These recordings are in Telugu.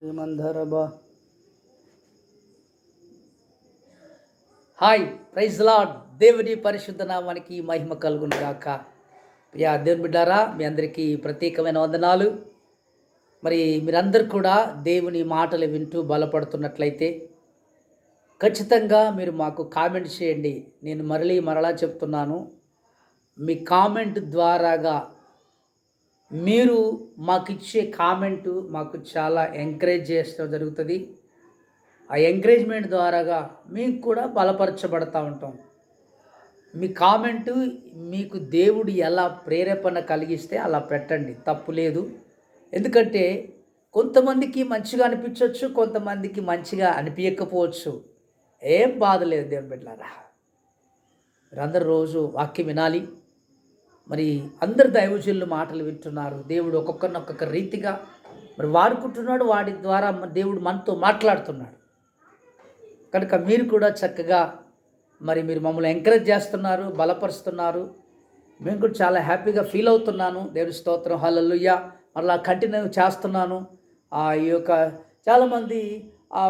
ఏమందరబా హాయ్ ప్రైజ్ లార్డ్. దేవుని పరిశుద్ధ నామానికి మహిమ కలుగును గాక. ప్రియా దేవుని బిడ్డారా, మీ అందరికీ ప్రత్యేకమైన వందనాలు. మరి మీరందరూ కూడా దేవుని మాటలు వింటూ బలపడుతున్నట్లయితే ఖచ్చితంగా మీరు మాకు కామెంట్ చేయండి. నేను మరలా చెప్తున్నాను, మీ కామెంట్ ద్వారాగా మీరు మాకు ఇచ్చే కామెంటు మాకు చాలా ఎంకరేజ్ చేయడం జరుగుతుంది. ఆ ఎంకరేజ్మెంట్ ద్వారాగా మీకు కూడా బలపరచబడతా ఉంటాం. మీ కామెంటు మీకు దేవుడు ఎలా ప్రేరేపణ కలిగిస్తే అలా పెట్టండి, తప్పు లేదు. ఎందుకంటే కొంతమందికి మంచిగా అనిపించవచ్చు, కొంతమందికి మంచిగా అనిపించకపోవచ్చు. ఏం బాధ లేదు దేవుని బిడ్డలారా. మీరందరూ రోజు వాక్యం వినాలి. మరి అందరు దైవజనులు మాటలు వింటున్నారు. దేవుడు ఒక్కొక్కరిని ఒక్కొక్క రీతిగా మరి వాడుకుంటున్నాడు. వాడి ద్వారా దేవుడు మనతో మాట్లాడుతున్నాడు. కనుక మీరు కూడా చక్కగా మరి మీరు మమ్మల్ని ఎంకరేజ్ చేస్తున్నారు, బలపరుస్తున్నారు. మేము కూడా చాలా హ్యాపీగా ఫీల్ అవుతున్నాను. దేవుడి స్తోత్రం, హల్లెలూయా. మరలా కంటిన్యూ చేస్తున్నాను. ఈ యొక్క చాలామంది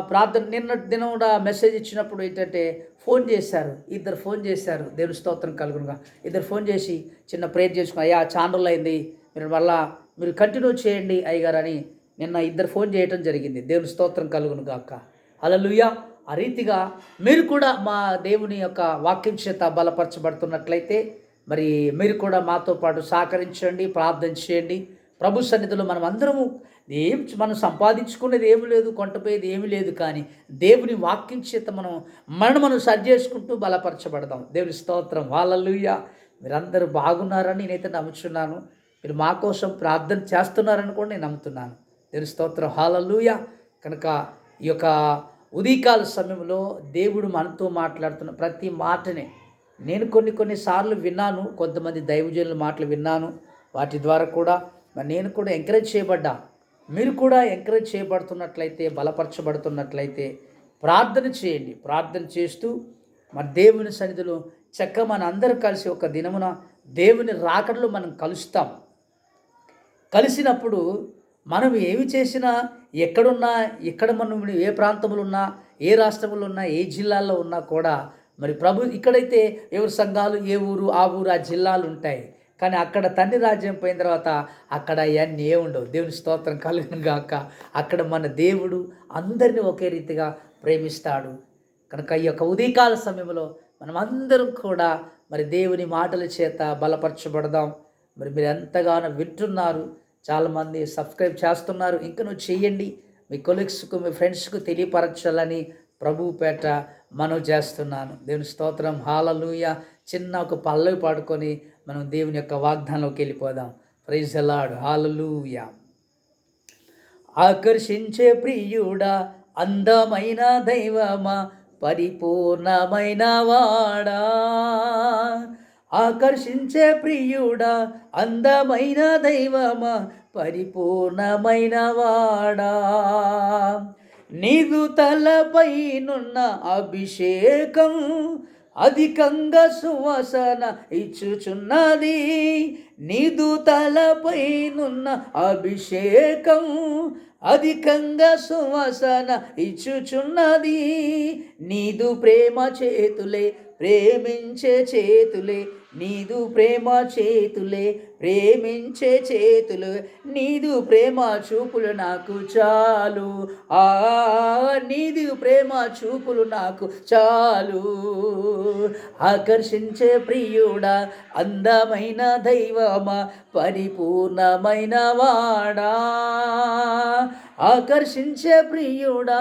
ప్రార్థన నిన్న దినం కూడా మెసేజ్ ఇచ్చినప్పుడు ఏంటంటే ఇద్దరు ఫోన్ చేశారు. దేవుడి స్తోత్రం కలుగునుగా. ఇద్దరు ఫోన్ చేసి చిన్న ప్రేయర్ చేసుకుని, అయ్యా ఛానల్ అయింది, మీరు కంటిన్యూ చేయండి అయ్యగారు అని నిన్న ఇద్దరు ఫోన్ చేయటం జరిగింది. దేవుడి స్తోత్రం కలుగునుగా అక్క, హల్లెలూయా. ఆ రీతిగా మీరు కూడా మా దేవుని యొక్క వాక్యం చేత బలపరచబడుతున్నట్లయితే మరి మీరు కూడా మాతో పాటు సహకరించండి, ప్రార్థన చేయండి. ప్రభు సన్నిధిలో మనం అందరము మనం సంపాదించుకునేది ఏమి లేదు, కొంటపోయేది ఏమి లేదు. కానీ దేవుని వాక్యం చేత మనం సరి చేసుకుంటూ బలపరచబడదాం. దేవుని స్తోత్రం, హల్లెలూయా. మీరందరూ బాగున్నారని నేనైతే నమ్ముచున్నాను. మీరు మా కోసం ప్రార్థన చేస్తున్నారని కూడా నేను నమ్ముతున్నాను. దేవుని స్తోత్రం, హల్లెలూయా. కనుక ఈ యొక్క ఉదయకాల సమయంలో దేవుడు మనతో మాట్లాడుతున్న ప్రతి మాటనే నేను కొన్నిసార్లు విన్నాను. కొంతమంది దైవజనుల మాటలు విన్నాను. వాటి ద్వారా కూడా నేను కూడా ఎంకరేజ్ చేయబడ్డా. మీరు కూడా ఎంకరేజ్ చేయబడుతున్నట్లయితే, బలపరచబడుతున్నట్లయితే ప్రార్థన చేయండి. ప్రార్థన చేస్తూ మన దేవుని సన్నిధిలో మన అందరూ కలిసి ఒక దినమున దేవుని రాకడలో మనం కలుస్తాం. కలిసినప్పుడు మనం ఏమి చేసినా, ఎక్కడ మనం ఏ ప్రాంతంలో ఉన్నా, ఏ రాష్ట్రంలో ఉన్నా, ఏ జిల్లాల్లో ఉన్నా కూడా మరి ప్రభు ఇక్కడైతే ఎవరి సంఘాలు ఏ ఊరు ఆ జిల్లాలు ఉంటాయి. కానీ అక్కడ తండ్రి రాజ్యం పోయిన తర్వాత అక్కడ అవన్నీ ఉండవు. దేవుని స్తోత్రం కలుగును గాక. అక్కడ మన దేవుడు అందరినీ ఒకే రీతిగా ప్రేమిస్తాడు. కనుక ఈ యొక్క ఉదయకాల సమయంలో మనం అందరం కూడా మరి దేవుని మాటల చేత బలపరచబడదాం. మరి మీరు ఎంతగానో వింటున్నారు, చాలామంది సబ్స్క్రైబ్ చేస్తున్నారు. ఇంకా నువ్వు చేయండి. మీ కొలీగ్స్కు, మీ ఫ్రెండ్స్కు తెలియపరచాలని ప్రభువు పేట మనవి చేస్తున్నాను. దేవుని స్తోత్రం, హల్లెలూయా. చిన్న ఒక పల్లవి పాడుకొని మనం దేవుని యొక్క వాగ్దానంలోకి వెళ్ళిపోదాం. ప్రైజ్ ది లార్డ్, హల్లెలూయా. ఆకర్షించే ప్రియుడా, అందమైన దైవమా, పరిపూర్ణమైన వాడా. ఆకర్షించే ప్రియుడా, అందమైన దైవమా, పరిపూర్ణమైన వాడా. నీదు తలపైనున్న అభిషేకం అధికంగా సువాసన ఇచ్చుచున్నది. నీదు తలపైనున్న అభిషేకం అధికంగా సువాసన ఇచ్చుచున్నది. నీదు ప్రేమ చేతులే ప్రేమించే చేతులే, నీదు ప్రేమ చేతులే ప్రేమించే చేతులు, నీదు ప్రేమ చూపులు నాకు చాలు. నీదు ప్రేమ చూపులు నాకు చాలు. ఆకర్షించే ప్రియుడా, అందమైన దైవమా, పరిపూర్ణమైన వాడా. ఆకర్షించే ప్రియుడా,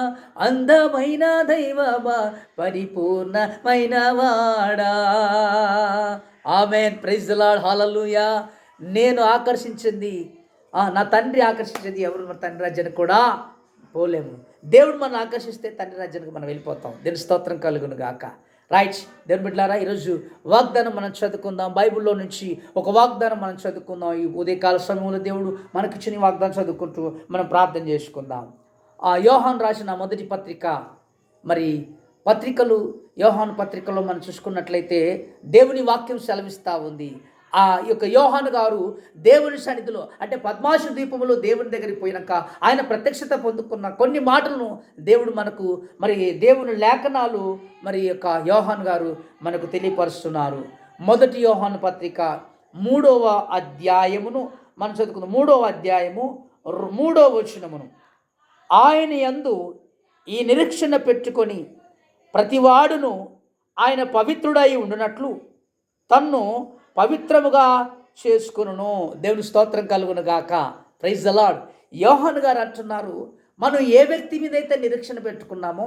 అందమైన దైవమా, పరిపూర్ణమైన వాడా. ఆమేన్. ప్రైజ్ ది లార్డ్, హల్లెలూయా. నేను ఆకర్షించింది, నా తండ్రి ఆకర్షించేది ఎవరు? మన తండ్రి రాజ్యానికి కూడా పోలేము. దేవుడు మనం ఆకర్షిస్తే తండ్రి రాజ్యానికి మనం వెళ్ళిపోతాం. దేవుని స్తోత్రం కలుగును గాక. రైట్ దేవుని బిడ్డలారా, ఈరోజు వాగ్దానం మనం చదువుకుందాం. బైబిల్లో నుంచి ఒక వాగ్దానం మనం చదువుకుందాం. ఈ ఉదయకాల సమయంలో దేవుడు మనకిచ్చిన వాగ్దానం చదువుకుంటూ మనం ప్రార్థన చేసుకుందాం. యోహాను రాసిన మొదటి పత్రిక, మరి యోహాను పత్రికలో మనం చూసుకున్నట్లయితే దేవుని వాక్యం సెలవిస్తూ ఉంది. ఆ యొక్క యోహాను గారు దేవుని సన్నిధిలో అంటే పద్మాసు ద్వీపంలో దేవుని దగ్గరికి పోయినాక ఆయన ప్రత్యక్షత పొందుకున్న కొన్ని మాటలను దేవుడు మనకు మరి దేవుని లేఖనాలు మరి యొక్క యోహాను గారు మనకు తెలియపరుస్తున్నారు. మొదటి యోహాను పత్రిక 3వ అధ్యాయమును మనం చదువుకుందాం. 3వ అధ్యాయము 3వ వచనమును, ఆయన యందు ఈ నిరీక్షణ పెట్టుకొని ప్రతివాడును ఆయన పవిత్రుడై ఉండునట్లు తన్ను పవిత్రముగా చేసుకొనును. దేవుని స్తోత్రం కలుగును గాక. Praise the Lord. యోహాను గారు అంటున్నారు, మనం ఏ వ్యక్తి మీద అయితే నిరీక్షణ పెట్టుకున్నామో,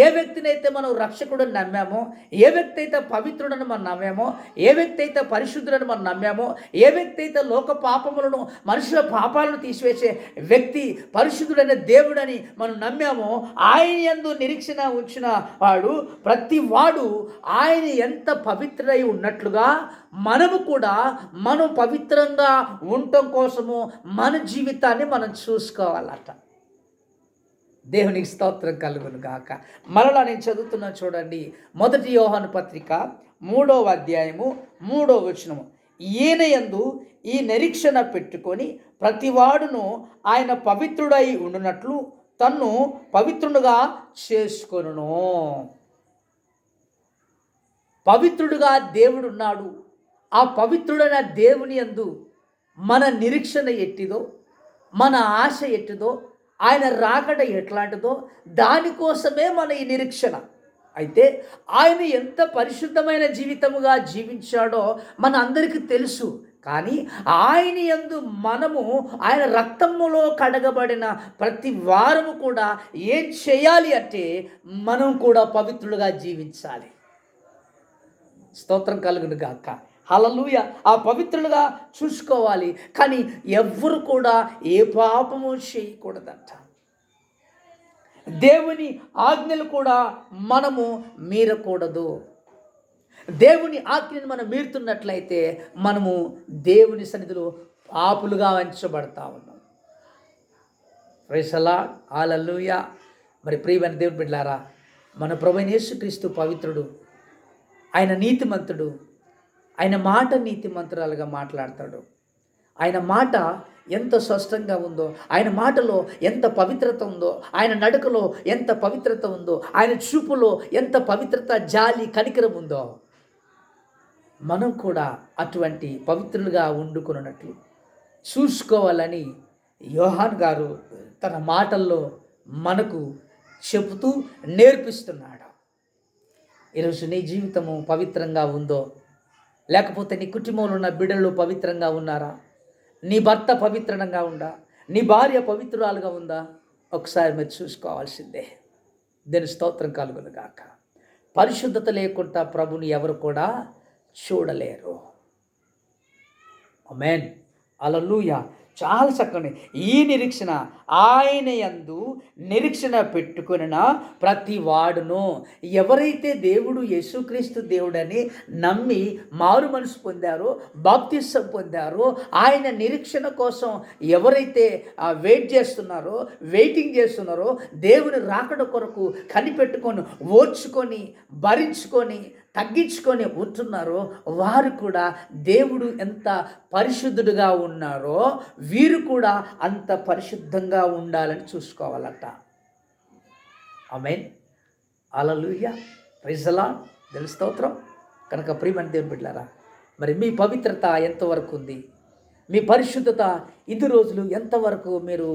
ఏ వ్యక్తిని అయితే మనం రక్షకుడని నమ్మామో, ఏ వ్యక్తి అయితే పవిత్రుడని మనం నమ్మామో, ఏ వ్యక్తి అయితే పరిశుద్ధుడని మనం నమ్మామో, ఏ వ్యక్తి అయితే లోక పాపములను మనుషుల పాపాలను తీసివేసే వ్యక్తి పరిశుద్ధుడైన దేవుడని మనం నమ్మామో, ఆయన యందు నిరీక్షణ ఉంచిన వాడు ప్రతి వాడు ఆయన ఎంత పవిత్రుడై ఉన్నట్లుగా మనము కూడా మనం పవిత్రంగా ఉండటం కోసము మన జీవితాన్ని మనం చూసుకోవాలట. దేవునికి స్తోత్రం కలుగును గాక. మరలా నేను చదువుతున్నాను చూడండి. మొదటి యోహాను పత్రిక 3వ అధ్యాయము 3వ వచనము, ఈయన యందు ఈ నిరీక్షణ పెట్టుకొని ప్రతివాడును ఆయన పవిత్రుడై ఉండునట్లు తన్ను పవిత్రుడుగా చేసుకొనును. పవిత్రుడుగా దేవుడున్నాడు. ఆ పవిత్రుడైన దేవుని యందు మన నిరీక్షణ ఎట్టిదో, మన ఆశ ఎట్టిదో, ఆయన రాకడ ఎట్లాంటిదో దానికోసమే మన ఈ నిరీక్షణ. అయితే ఆయన ఎంత పరిశుద్ధమైన జీవితముగా జీవించాడో మన అందరికీ తెలుసు. కానీ ఆయన యందు మనము ఆయన రక్తములో కడగబడిన ప్రతి వారము కూడా ఏం చేయాలి అంటే మనం కూడా పవిత్రులుగా జీవించాలి. స్తోత్రం కలుగును గాక. హల్లెలూయా. ఆ పవిత్రులుగా చూసుకోవాలి. కానీ ఎవ్వరు కూడా ఏ పాపము చేయకూడదంట. దేవుని ఆజ్ఞలు కూడా మనము మీరకూడదు. దేవుని ఆజ్ఞను మనం మీరుతున్నట్లయితే మనము దేవుని సన్నిధిలో పాపులుగా ఎంచబడతా ఉన్నాం. Praise the Lord. హల్లెలూయా. మరి ప్రియమైన దేవుని బిడ్డలారా, మన ప్రభువైన యేసుక్రీస్తు పవిత్రుడు, ఆయన నీతిమంతుడు, ఆయన మాట నీతిమంతురాలుగా మాట్లాడతాడు. ఆయన మాట ఎంత స్పష్టంగా ఉందో, ఆయన మాటలో ఎంత పవిత్రత ఉందో, ఆయన నడకలో ఎంత పవిత్రత ఉందో, ఆయన చూపులో ఎంత పవిత్రత, జాలి, కనికరం ఉందో, మనం కూడా అటువంటి పవిత్రులుగా వండుకున్నట్లు చూసుకోవాలని యోహాన్ గారు తన మాటల్లో మనకు చెబుతూ నేర్పిస్తున్నాడు. ఈరోజు నీ జీవితము పవిత్రంగా ఉందో, లేకపోతే నీ కుటుంబంలో ఉన్న బిడ్డలు పవిత్రంగా ఉన్నారా? నీ భర్త పవిత్రంగా ఉందా? నీ భార్య పవిత్రురాలుగా ఉందా? ఒకసారి మీరు చూసుకోవాల్సిందే. దేని స్తోత్రం కలుగును గాక. పరిశుద్ధత లేకుండా ప్రభుని ఎవరు కూడా చూడలేరు. ఆమేన్. హల్లెలూయా. చాలా చక్కని ఈ నిరీక్షణ, ఆయన యందు నిరీక్షణ పెట్టుకున్న ప్రతి వాడును, ఎవరైతే దేవుడు యేసుక్రీస్తు దేవుడని నమ్మి మారు మనసు పొందారో, బాప్తిసం పొందారో, ఆయన నిరీక్షణ కోసం ఎవరైతే వెయిటింగ్ చేస్తున్నారో, దేవుని రాకడ కొరకు కనిపెట్టుకొని, ఓర్చుకొని, భరించుకొని, తగ్గించుకొని ఉంటున్నారో, వారు కూడా దేవుడు ఎంత పరిశుద్ధుడుగా ఉన్నారో వీరు కూడా అంత పరిశుద్ధంగా ఉండాలని చూసుకోవాలట. Amen. Hallelujah. Praise the Lord. దేవుని స్తోత్రం. కనుక ప్రియమైన దేవుని బిడ్డలారా, మరి మీ పవిత్రత ఎంతవరకు ఉంది? మీ పరిశుద్ధత ఇన్ని రోజులు ఎంతవరకు మీరు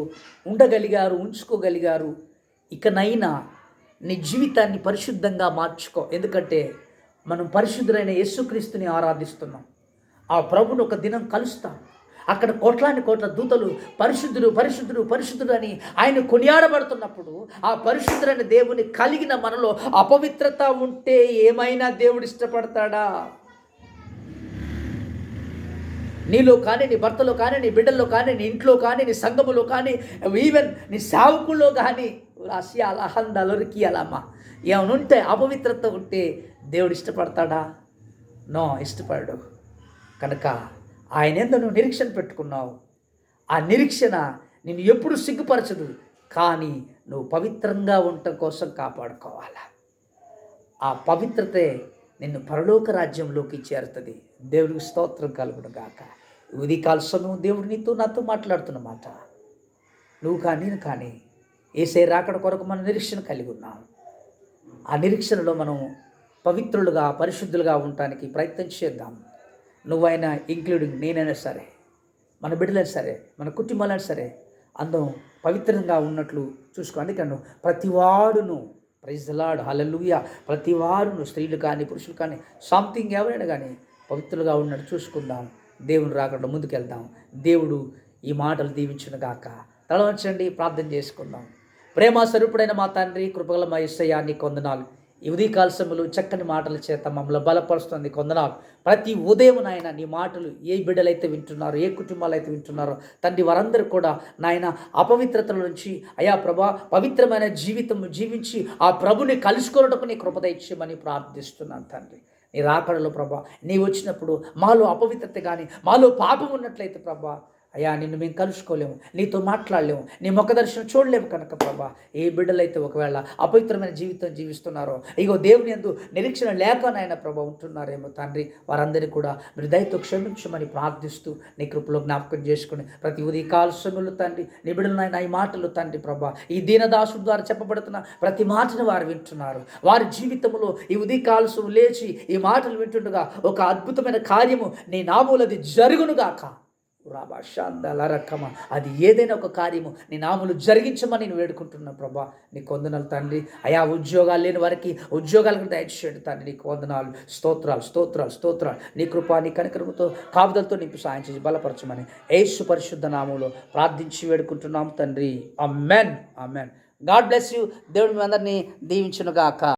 ఉండగలిగారు, ఉంచుకోగలిగారు? ఇకనైనా నీ జీవితాన్ని పరిశుద్ధంగా మార్చుకో. ఎందుకంటే మనం పరిశుద్ధులైన యేసుక్రీస్తుని ఆరాధిస్తున్నాం. ఆ ప్రభుని ఒక దినం కలుస్తాం. అక్కడ కోట్లాని కోట్ల దూతలు పరిశుద్ధుడు పరిశుద్ధుడు పరిశుద్ధుడు అని ఆయన కొనియాడబడుతున్నప్పుడు, ఆ పరిశుద్ధులైన దేవుని కలిగిన మనలో అపవిత్రత ఉంటే ఏమైనా దేవుడు ఇష్టపడతాడా? నీలో కానీ, నీ భర్తలో కానీ, నీ బిడ్డల్లో కానీ, నీ ఇంట్లో కానీ, నీ సంఘములో కానీ, ఈవెన్ నీ సేవకుల్లో కానీ అహందలరికి అలామా ఏమనుంటే అపవిత్రత ఉంటే దేవుడు ఇష్టపడతాడా? నో, ఇష్టపడడు. కనుక ఆయన ఎంత నువ్వు నిరీక్షణ పెట్టుకున్నావు, ఆ నిరీక్షణ నిన్ను ఎప్పుడు సిగ్గుపరచదు. కానీ నువ్వు పవిత్రంగా ఉండటం కోసం కాపాడుకోవాలి. ఆ పవిత్రతే నిన్ను పరలోక రాజ్యంలోకి చేరుతుంది. దేవుడికి స్తోత్రం కలుగును గాక. ఉదయకాల సమయం దేవుడు నీతో నాతో మాట్లాడుతున్న మాట. నువ్వు కానీ నేను కానీ యేసయ్య రాకడ కొరకు మనం నిరీక్షణ కలిగి ఉన్నాం. ఆ నిరీక్షణలో మనం పవిత్రులుగా పరిశుద్ధులుగా ఉండటానికి ప్రయత్నం చేద్దాం. నువ్వైనా ఇంక్లూడింగ్ నేనైనా సరే, మన బిడ్డలైనా సరే, మన కుటుంబాలైనా సరే అందరం పవిత్రంగా ఉన్నట్లు చూసుకో. అందుకని ప్రతివాడును ప్రైజ్ ది లార్డ్ హల్లెలూయా, ప్రతివాడును స్త్రీలు కానీ పురుషులు కానీ సంథింగ్ ఎవరైనా కానీ పవిత్రులుగా ఉన్నట్టు చూసుకుందాం. దేవుని రాకడ ముందుకెళ్దాం. దేవుడు ఈ మాటలు దీవించును గాక. తల వంచండి, ప్రార్థన చేసుకుందాం. ప్రేమ స్వరూపుడైన మా తండ్రి, కృపగల మా యేసయ్యా, నీకు వందనాలు. ఈ ఉదయకాల సమయంలో చక్కని మాటల చేత మమ్మల్ని బలపరుస్తుంది, వందనాలు. ప్రతి ఉదయం నాయన నీ మాటలు ఏ బిడ్డలైతే వింటున్నారో, ఏ కుటుంబాలు అయితే వింటున్నారో తండ్రి, వారందరూ కూడా నాయన అపవిత్రతల నుంచి అయా ప్రభా పవిత్రమైన జీవితం జీవించి ఆ ప్రభుని కలుసుకోవడానికి నీ కృప దయచేయమని ప్రార్థిస్తున్నాను తండ్రి. నీ రాకడలో ప్రభా నీ వచ్చినప్పుడు మాలో అపవిత్రత కానీ మాలో పాపం ఉన్నట్లయితే ప్రభా అయ్యా నిన్ను మేము కలుసుకోలేము, నీతో మాట్లాడలేము, నీ ముఖ దర్శనం చూడలేము కనుక ప్రభా ఏ బిడ్డలైతే ఒకవేళ అపవిత్రమైన జీవితం జీవిస్తున్నారో, ఇగో దేవుని యందు నిరీక్షణ లేకనైనా ప్రభా ఉంటున్నారేమో తండ్రి, వారందరినీ కూడా మీరు దయతో క్షమించమని ప్రార్థిస్తూ నీ కృపలో జ్ఞాపకం చేసుకుని ప్రతి ఉదయకాల సమయంలో తండ్రి నీ బిడ్డలనైనా ఈ మాటలు తండ్రి ప్రభా ఈ దీనదాసుడు ద్వారా చెప్పబడుతున్న ప్రతి మాటను వారు వింటున్నారు. వారి జీవితంలో ఈ ఉదయకాల సమయం లేచి ఈ మాటలు వింటుండగా ఒక అద్భుతమైన కార్యము నీ నామములది జరుగునుగాక. రకమ అది ఏదైనా ఒక కార్యము నీ నామములు జరిగించమని నేను వేడుకుంటున్నా ప్రభా. నీకు వందనాలు తండ్రి. అయా ఉద్యోగాలు లేని వారికి ఉద్యోగాలకు దయచేయండి తండ్రి. నీకు వందనాలు, స్తోత్రాలు స్తోత్రాలు స్తోత్రాలు. నీ కృప నీ కనికరముతో కాపుదలతో నింపి సాయం చేసి బలపరచమని యేసు పరిశుద్ధ నామములో ప్రార్థించి వేడుకుంటున్నాం తండ్రి. Amen amen. God bless you. దేవుడు మీ అందరినీ దీవించును గాక.